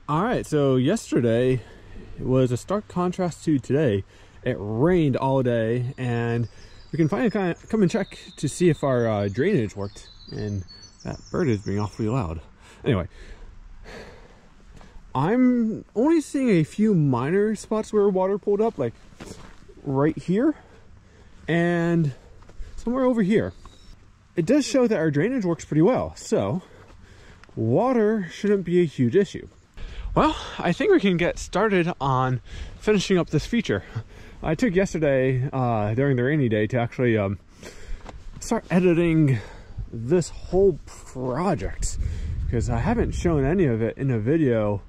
All right, so yesterday was a stark contrast to today. It rained all day, and we can finally kind of come and check to see if our drainage worked. And that bird is being awfully loud. Anyway, I'm only seeing a few minor spots where water pulled up, like right here and somewhere over here. It does show that our drainage works pretty well, so water shouldn't be a huge issue. Well, I think we can get started on finishing up this feature. I took yesterday during the rainy day to actually start editing this whole project, because I haven't shown any of it in a video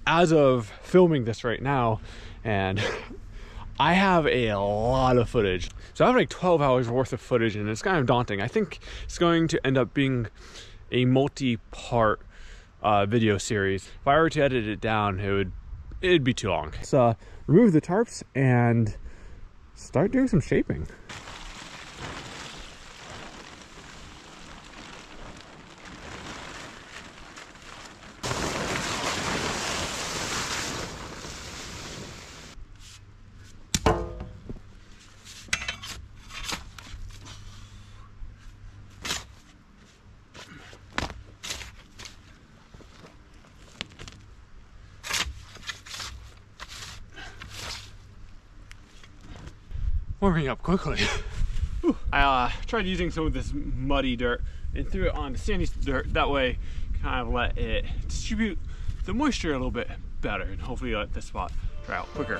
as of filming this right now, and I have a lot of footage. So I have like 12 hours worth of footage, and it's kind of daunting. I think it's going to end up being a multi-part video series. If I were to edit it down, it'd be too long. So remove the tarps and start doing some shaping. Warming up quickly. I tried using some of this muddy dirt and threw it on the sandy dirt. That way, kind of let it distribute the moisture a little bit better, and hopefully let this spot dry out quicker.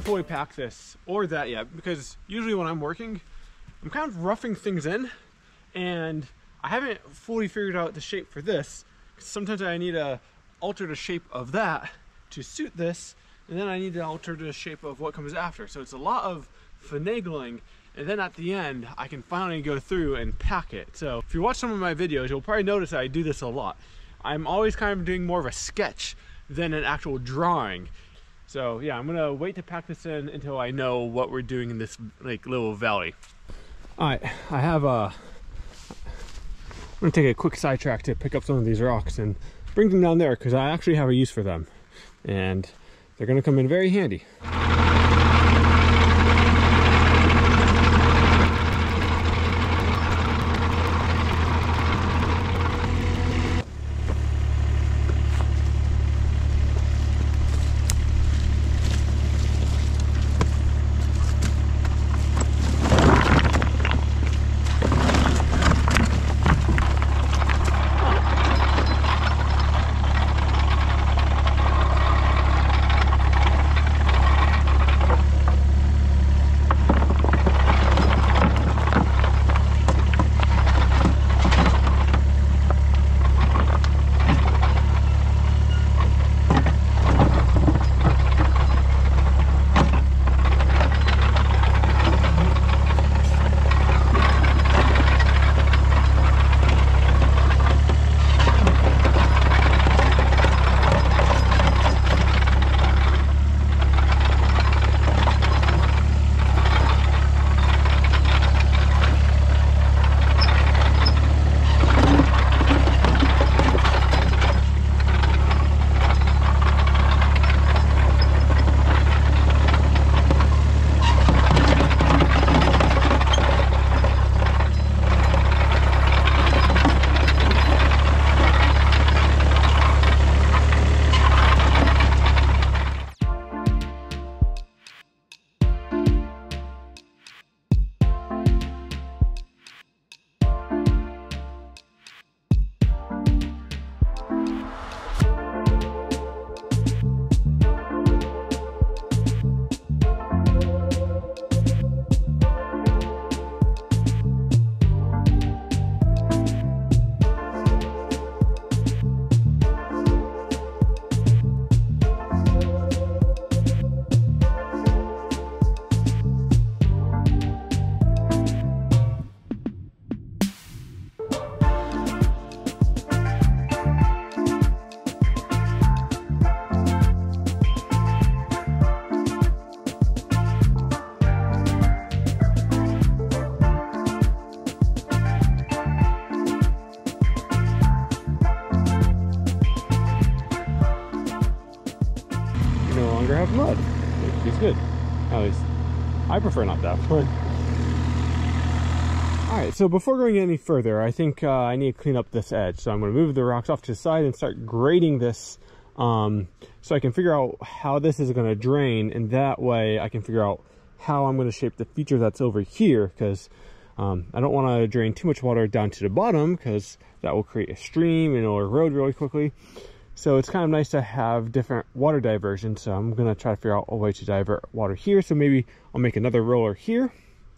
Fully pack this or that yet, because usually when I'm working, I'm kind of roughing things in, and I haven't fully figured out the shape for this. Sometimes I need to alter the shape of that to suit this, and then I need to alter the shape of what comes after. So it's a lot of finagling, and then at the end I can finally go through and pack it. So if you watch some of my videos, you'll probably notice that I do this a lot. I'm always kind of doing more of a sketch than an actual drawing. So yeah, I'm gonna wait to pack this in until I know what we're doing in this like little valley. All right, I'm gonna take a quick sidetrack to pick up some of these rocks and bring them down there, because I actually have a use for them, and they're gonna come in very handy. have mud, which is good. At least I prefer not to have mud. Alright, so before going any further, I think I need to clean up this edge. So I'm going to move the rocks off to the side and start grading this so I can figure out how this is going to drain, and that way I can figure out how I'm going to shape the feature that's over here, because I don't want to drain too much water down to the bottom, because that will create a stream and it'll erode really quickly. So it's kind of nice to have different water diversion. So I'm going to try to figure out a way to divert water here. So maybe I'll make another roller here.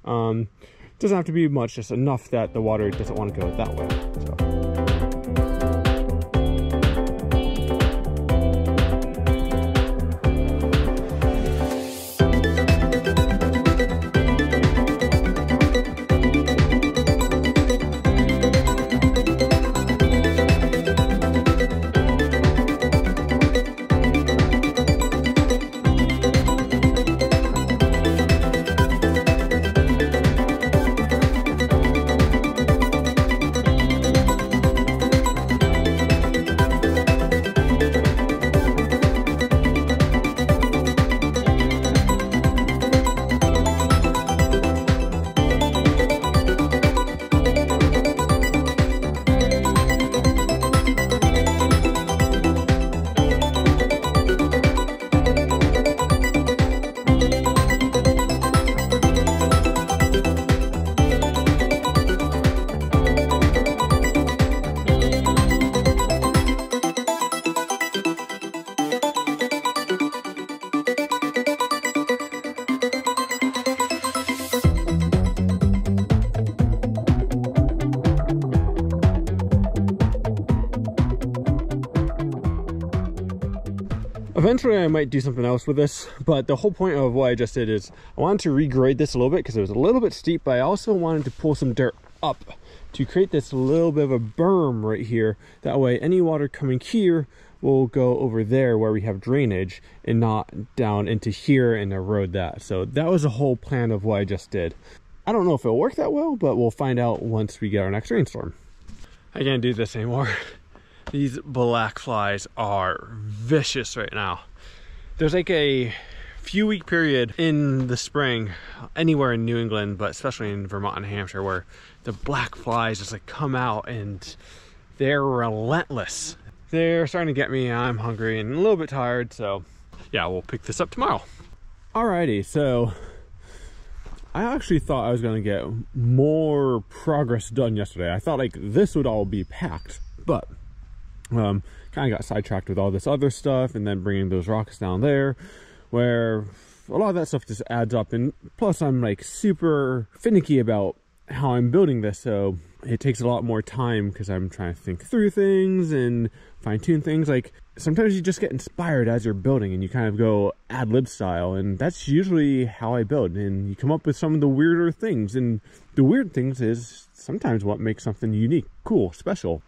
Doesn't have to be much, just enough that the water doesn't want to go that way. So. Eventually I might do something else with this, but the whole point of what I just did is I wanted to regrade this a little bit because it was a little bit steep, but I also wanted to pull some dirt up to create this little bit of a berm right here. That way any water coming here will go over there where we have drainage and not down into here and erode that. So that was the whole plan of what I just did. I don't know if it'll work that well, but we'll find out once we get our next rainstorm. I can't do this anymore. These black flies are vicious right now. There's like a few week period in the spring anywhere in New England, but especially in Vermont and Hampshire, where the black flies just like come out and they're relentless. They're starting to get me. I'm hungry and a little bit tired, so yeah, we'll pick this up tomorrow. Alrighty, so I actually thought I was gonna get more progress done yesterday. I thought like this would all be packed, but kind of got sidetracked with all this other stuff, and then bringing those rocks down there, where a lot of that stuff just adds up. And plus I'm like super finicky about how I'm building this, so it takes a lot more time because I'm trying to think through things and fine-tune things. Like sometimes you just get inspired as you're building and you kind of go ad-lib style, and that's usually how I build, and you come up with some of the weirder things. And the weird things is sometimes what makes something unique, cool, special.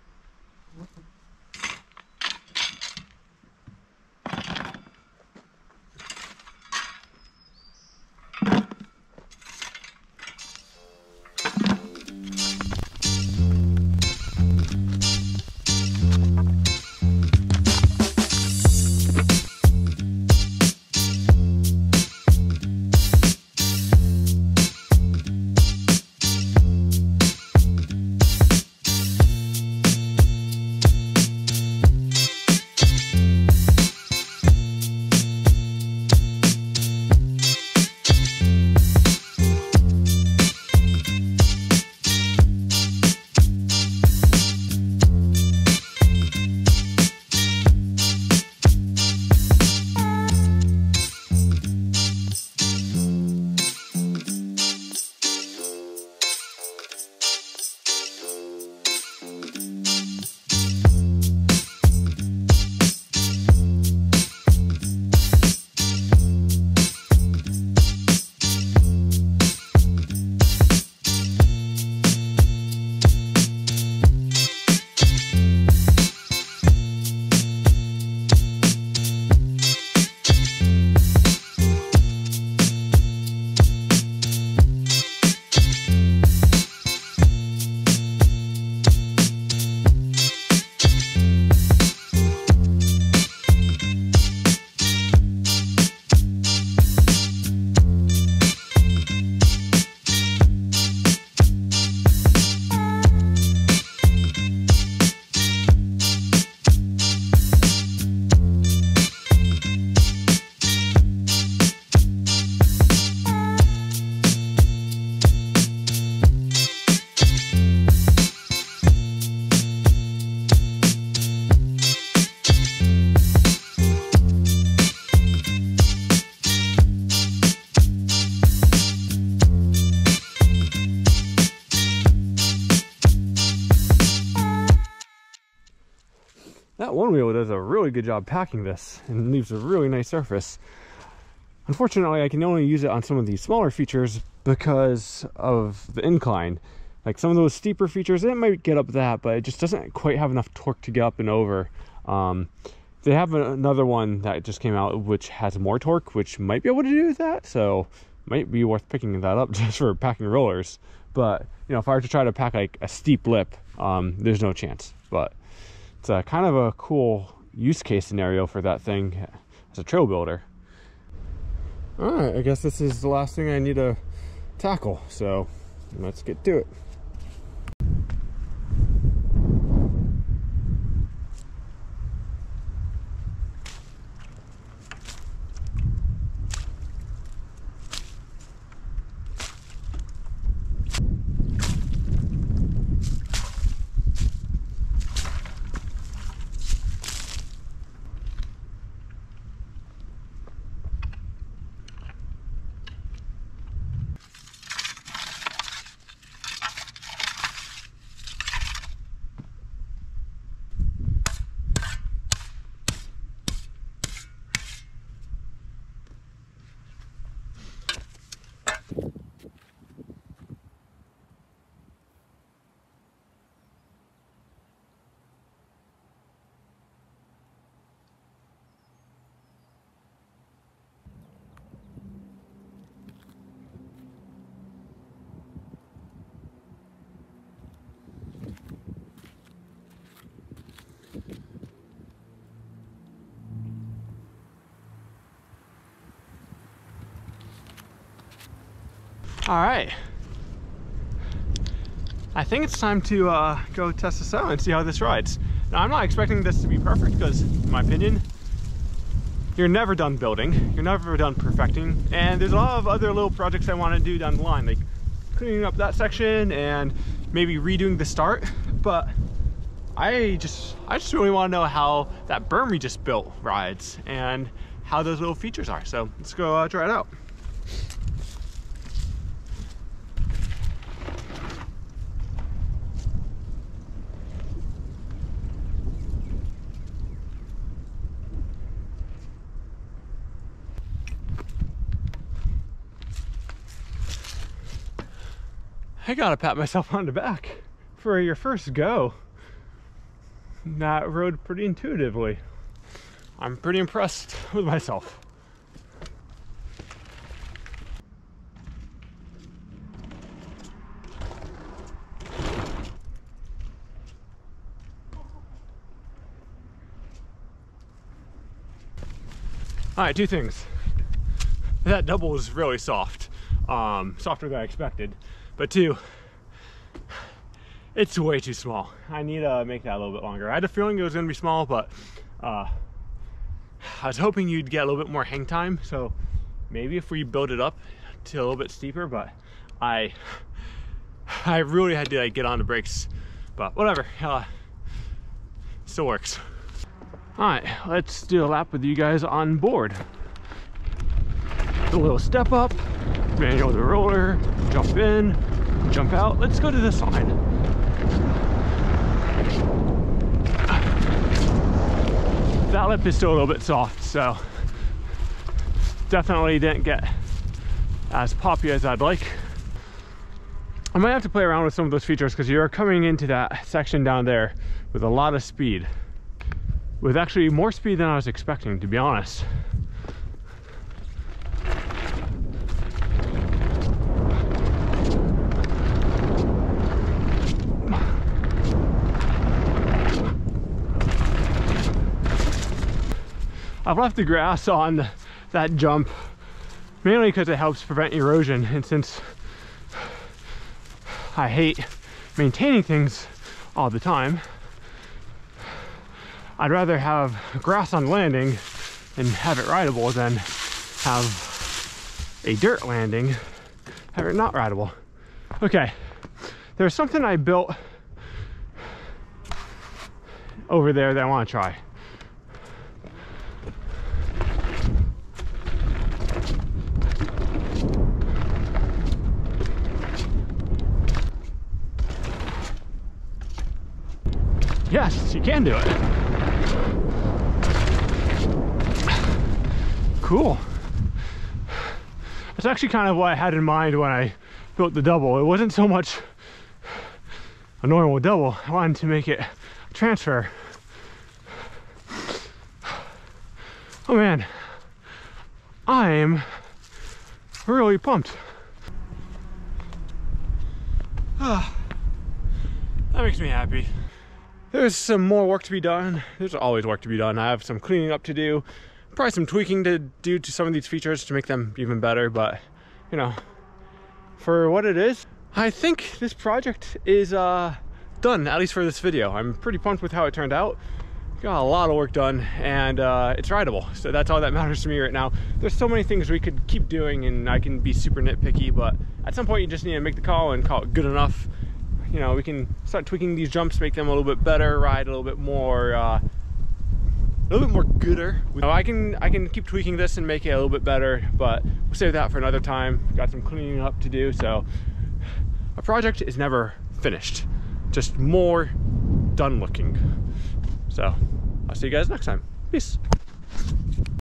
That one wheel does a really good job packing this and leaves a really nice surface. Unfortunately, I can only use it on some of these smaller features because of the incline. Like some of those steeper features, it might get up that, but it just doesn't quite have enough torque to get up and over. They have another one that just came out which has more torque, which might be able to do that, so might be worth picking that up just for packing rollers. But you know, if I were to try to pack like a steep lip, there's no chance. But it's a kind of a cool use case scenario for that thing as a trail builder. All right, I guess this is the last thing I need to tackle, so let's get to it. All right, I think it's time to go test this out and see how this rides. Now, I'm not expecting this to be perfect because, in my opinion, you're never done building, you're never done perfecting, and there's a lot of other little projects I want to do down the line, like cleaning up that section and maybe redoing the start. But I just really want to know how that berm we just built rides and how those little features are. So let's go try it out. I gotta pat myself on the back for your first go. That rode pretty intuitively. I'm pretty impressed with myself. All right, two things. That double is really soft, softer than I expected. But two, it's way too small. I need to make that a little bit longer. I had a feeling it was gonna be small, but I was hoping you'd get a little bit more hang time. So maybe if we build it up to a little bit steeper, but I really had to like get on the brakes, but whatever, still works. All right, let's do a lap with you guys on board. A little step up, manual the roller, jump in, jump out. Let's go to this side. That lip is still a little bit soft, so definitely didn't get as poppy as I'd like. I might have to play around with some of those features because you're coming into that section down there with a lot of speed. With actually more speed than I was expecting, to be honest. I've left the grass on that jump mainly because it helps prevent erosion, and since I hate maintaining things all the time, I'd rather have grass on landing and have it rideable than have a dirt landing, have it not rideable. Okay, there's something I built over there that I want to try. Yes, you can do it. Cool. That's actually kind of what I had in mind when I built the double. It wasn't so much a normal double. I wanted to make it a transfer. Oh man, I'm really pumped. That makes me happy. There's some more work to be done. There's always work to be done. I have some cleaning up to do. Probably some tweaking to do to some of these features to make them even better, but you know, for what it is, I think this project is done, at least for this video. I'm pretty pumped with how it turned out. Got a lot of work done, and it's rideable, so that's all that matters to me right now. There's so many things we could keep doing, and I can be super nitpicky, but at some point you just need to make the call and call it good enough. You know, we can start tweaking these jumps, make them a little bit better, ride a little bit more gooder. You know, I can keep tweaking this and make it a little bit better, but we'll save that for another time. Got some cleaning up to do, so a project is never finished, just more done looking. So I'll see you guys next time. Peace.